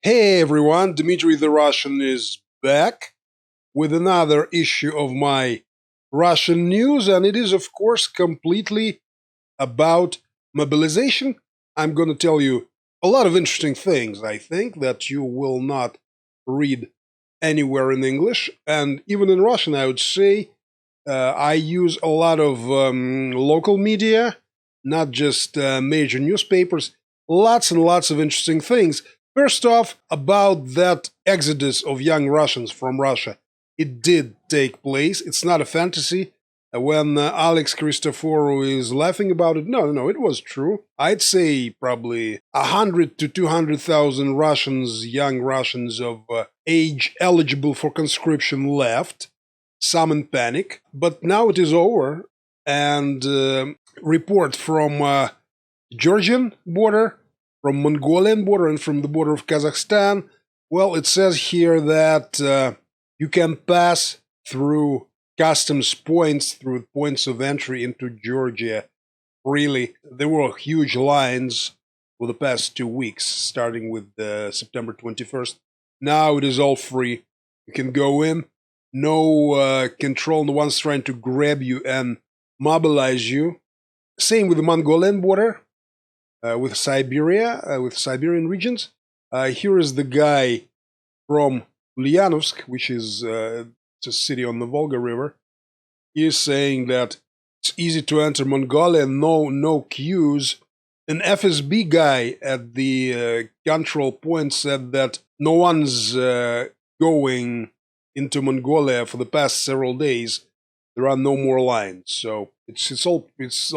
Hey everyone, Dmitry the Russian is back with another issue of my Russian news, and it is, of course, completely about mobilization. I'm going to tell you a lot of interesting things, I think, that you will not read anywhere in English, and even in Russian, I would say. I use a lot of local media, not just major newspapers, lots and lots of interesting things. First off, about that exodus of young Russians from Russia. It did take place. It's not a fantasy. When Alex Christoforou is laughing about it, no, it was true. I'd say probably 100 to 200,000 Russians, young Russians of age eligible for conscription left, some in panic. But now it is over, and report from Georgian border, from Mongolian border, and from the border of Kazakhstan. Well, it says here that you can pass through customs points, through points of entry into Georgia. Really, there were huge lines for the past 2 weeks, starting with September 21st. Now it is all free. You can go in. No control. No one's trying to grab you and mobilize you. Same with the Mongolian border, with Siberia, with Siberian regions. Here is the guy from Ulyanovsk, which is it's a city on the Volga River. He is saying that it's easy to enter Mongolia, no queues. An FSB guy at the control point said that no one's going into Mongolia for the past several days. There are no more lines, so it's all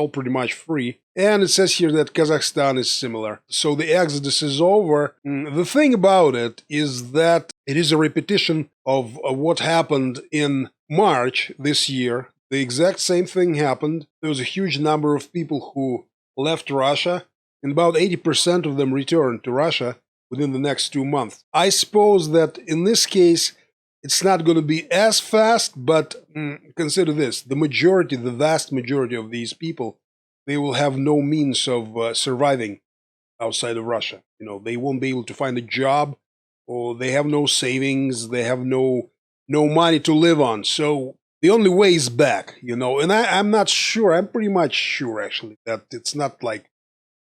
pretty much free. And it says here that Kazakhstan is similar. So the exodus is over. The thing about it is that it is a repetition of what happened in March this year. The exact same thing happened. There was a huge number of people who left Russia, and about 80% of them returned to Russia within the next 2 months. I suppose that in this case, it's not going to be as fast, but consider this. The vast majority of these people, they will have no means of surviving outside of Russia. They won't be able to find a job, or they have no savings, they have no money to live on. So the only way is back, and I'm not sure, I'm pretty much sure actually, that it's not like,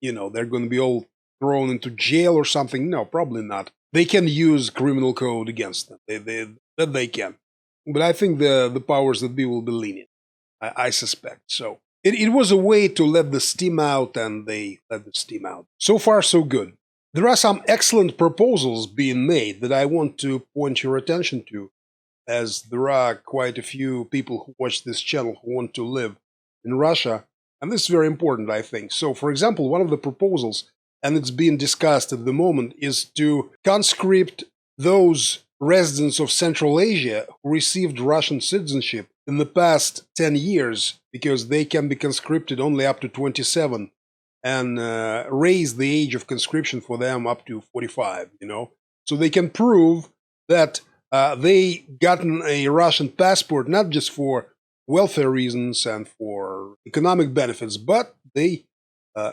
they're going to be all thrown into jail or something. No, probably not. They can use criminal code against them. They can. But I think the powers that be will be lenient. I suspect. So it was a way to let the steam out, and they let the steam out. So far, so good. There are some excellent proposals being made that I want to point your attention to, as there are quite a few people who watch this channel who want to live in Russia. And this is very important, I think. So, for example, one of the proposals, and it's being discussed at the moment, is to conscript those residents of Central Asia who received Russian citizenship in the past 10 years, because they can be conscripted only up to 27, and raise the age of conscription for them up to 45, So they can prove that they gotten a Russian passport, not just for welfare reasons and for economic benefits, but they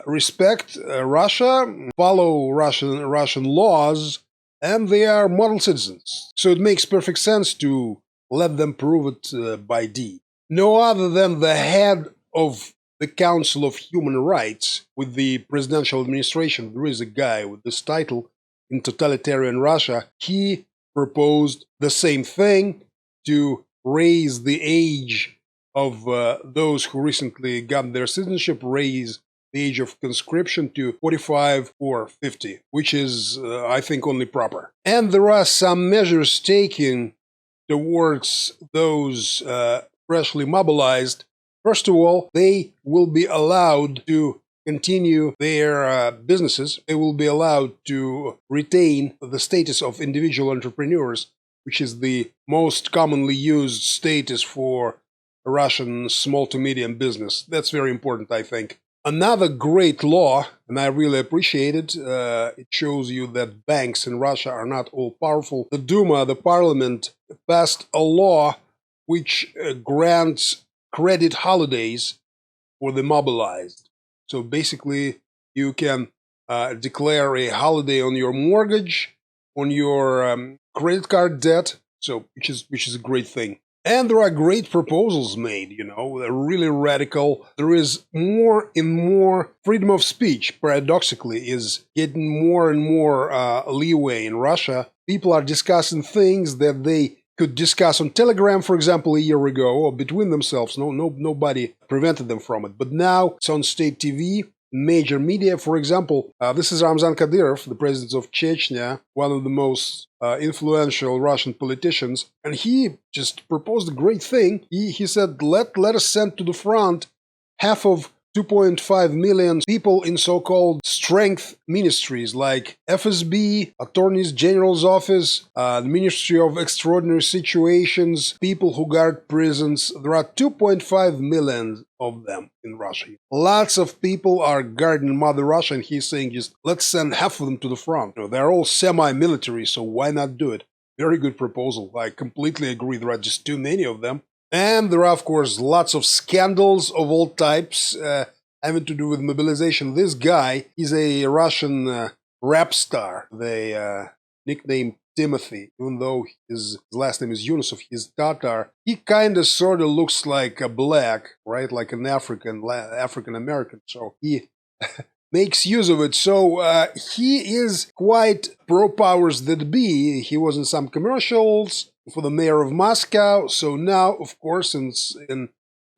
respect Russia, follow Russian laws, and they are model citizens. So it makes perfect sense to let them prove it by deed. No other than the head of the Council of Human Rights with the presidential administration. There is a guy with this title in totalitarian Russia. He proposed the same thing, to raise the age of those who recently got their citizenship, raise the age of conscription to 45 or 50, which is, I think, only proper. And there are some measures taken towards those freshly mobilized. First of all, they will be allowed to continue their businesses. They will be allowed to retain the status of individual entrepreneurs, which is the most commonly used status for Russian small to medium business. That's very important, I think. Another great law, and I really appreciate it, it shows you that banks in Russia are not all powerful. The Duma, the parliament, passed a law which grants credit holidays for the mobilized. So basically, you can declare a holiday on your mortgage, on your credit card debt, so which is a great thing. And there are great proposals made, they're really radical. There is more and more freedom of speech, paradoxically, is getting more and more leeway in Russia. People are discussing things that they could discuss on Telegram, for example, a year ago, or between themselves. Nobody prevented them from it. But now it's on state TV, major media. For example, this is Ramzan Kadyrov, the president of Chechnya, one of the most influential Russian politicians, and he just proposed a great thing. He said, let us send to the front half of 2.5 million people in so-called strength ministries like FSB, Attorney General's Office, the Ministry of Extraordinary Situations, people who guard prisons. There are 2.5 million of them in Russia. Lots of people are guarding Mother Russia, and he's saying just let's send half of them to the front. They're all semi-military, so why not do it? Very good proposal. I completely agree. There are just too many of them. And there are, of course, lots of scandals of all types having to do with mobilization. This guy is a Russian rap star. They nicknamed Timothy, even though his last name is Yunusov, he's Tatar. He kind of sort of looks like a black, right? Like an African-American. So he makes use of it. So he is quite pro-powers that be. He was in some commercials for the mayor of Moscow. So now, of course, in the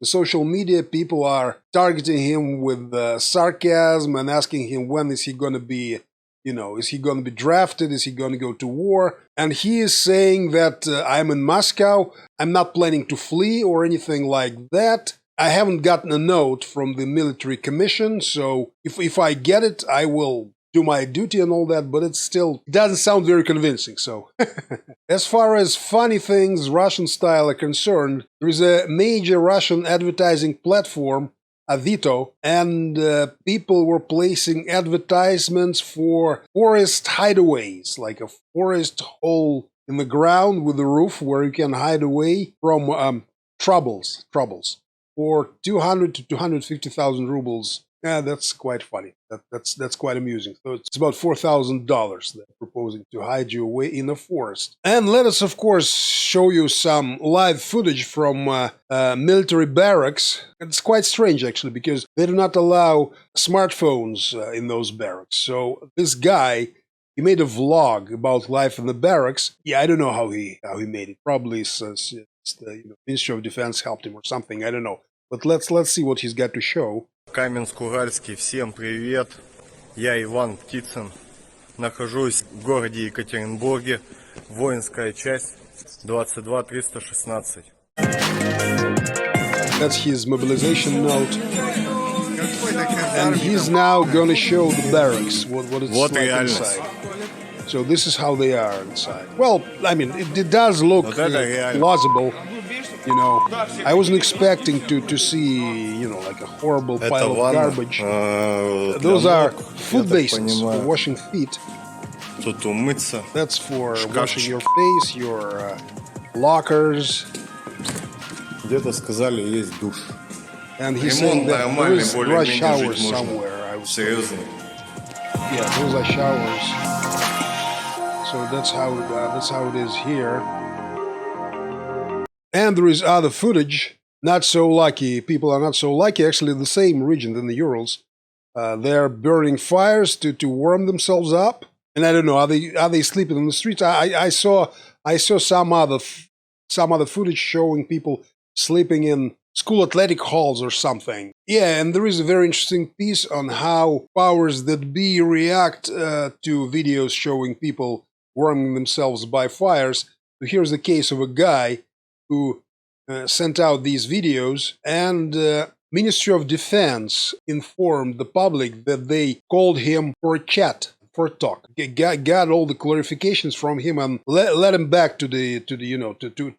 social media, people are targeting him with sarcasm and asking him when is he going to be, is he going to be drafted? Is he going to go to war? And he is saying that I'm in Moscow. I'm not planning to flee or anything like that. I haven't gotten a note from the military commission. So if I get it, I will do my duty and all that, but it doesn't sound very convincing. So as far as funny things Russian style are concerned, there is a major Russian advertising platform, Avito, and people were placing advertisements for forest hideaways, like a forest hole in the ground with a roof where you can hide away from troubles for 200 to 250,000 rubles. Yeah, that's quite funny. That's quite amusing. So it's about $4,000 they're proposing to hide you away in a forest. And let us, of course, show you some live footage from military barracks. It's quite strange, actually, because they do not allow smartphones in those barracks. So this guy, he made a vlog about life in the barracks. Yeah, I don't know how he made it. Probably it's the Ministry of Defense helped him or something. I don't know. But let's see what he's got to show. Каменск-Уральский, всем привет! Я Иван Птицын, нахожусь в городе Екатеринбурге, воинская часть 22316. That's his mobilization note. And he's now going to show the barracks, what it's like inside. So this is how they are inside. Well, I mean, it does look plausible. I wasn't expecting to see, like a horrible pile of garbage. Those are food basins for washing feet. That's for washing your face, your lockers. Где-то сказали, есть душ. And he's saying that there are showers somewhere, I would say. Yeah, those are showers. So that's how it is here. And there is other footage. Not so lucky. People are not so lucky. Actually, the same region in the Urals. They're burning fires to warm themselves up. And I don't know. Are they sleeping in the streets? I saw some other footage showing people sleeping in school athletic halls or something. Yeah, and there is a very interesting piece on how powers that be react to videos showing people warming themselves by fires. So here's the case of a guy who sent out these videos, and Ministry of Defense informed the public that they called him for a chat, for a talk. Got all the clarifications from him and let him back to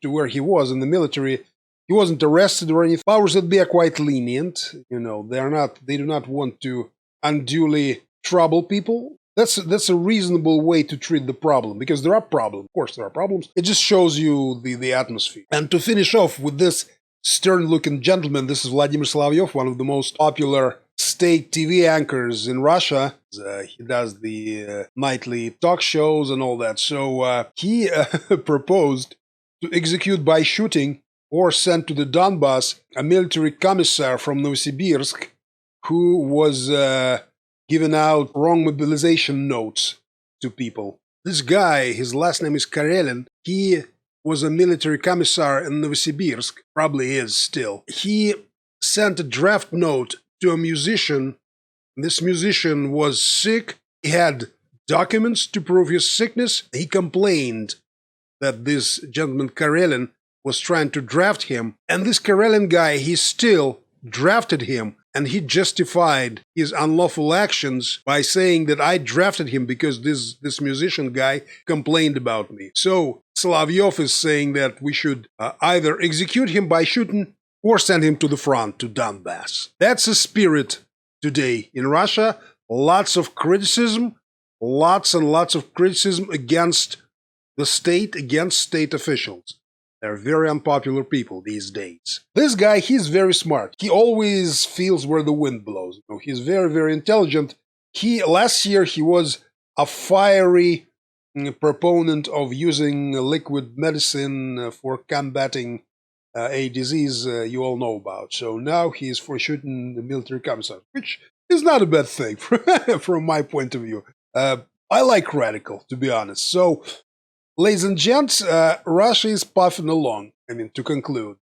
where he was in the military. He wasn't arrested or anything. Powers that be are quite lenient. They do not want to unduly trouble people. That's a reasonable way to treat the problem, because there are problems. Of course, there are problems. It just shows you the atmosphere. And to finish off with this stern-looking gentleman, this is Vladimir Solovyov, one of the most popular state TV anchors in Russia. He does the nightly talk shows and all that. So he proposed to execute by shooting or send to the Donbass a military commissar from Novosibirsk who was giving out wrong mobilization notes to people. This guy, his last name is Karelin, he was a military commissar in Novosibirsk, probably is still. He sent a draft note to a musician. This musician was sick. He had documents to prove his sickness. He complained that this gentleman Karelin was trying to draft him. And this Karelin guy, he still drafted him. And he justified his unlawful actions by saying that I drafted him because this musician guy complained about me. So Solovyov is saying that we should either execute him by shooting or send him to the front, to Donbass. That's the spirit today in Russia. Lots of criticism, lots and lots of criticism against the state, against state officials. They're very unpopular people these days. This guy, he's very smart. He always feels where the wind blows. He's very, very intelligent. Last year, he was a fiery proponent of using liquid medicine for combating a disease you all know about. So now he's for shooting the military commissar, which is not a bad thing from my point of view. I like radical, to be honest. So, ladies and gents, Russia is puffing along. To conclude,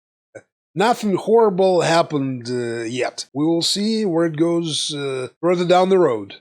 nothing horrible happened yet. We will see where it goes further down the road.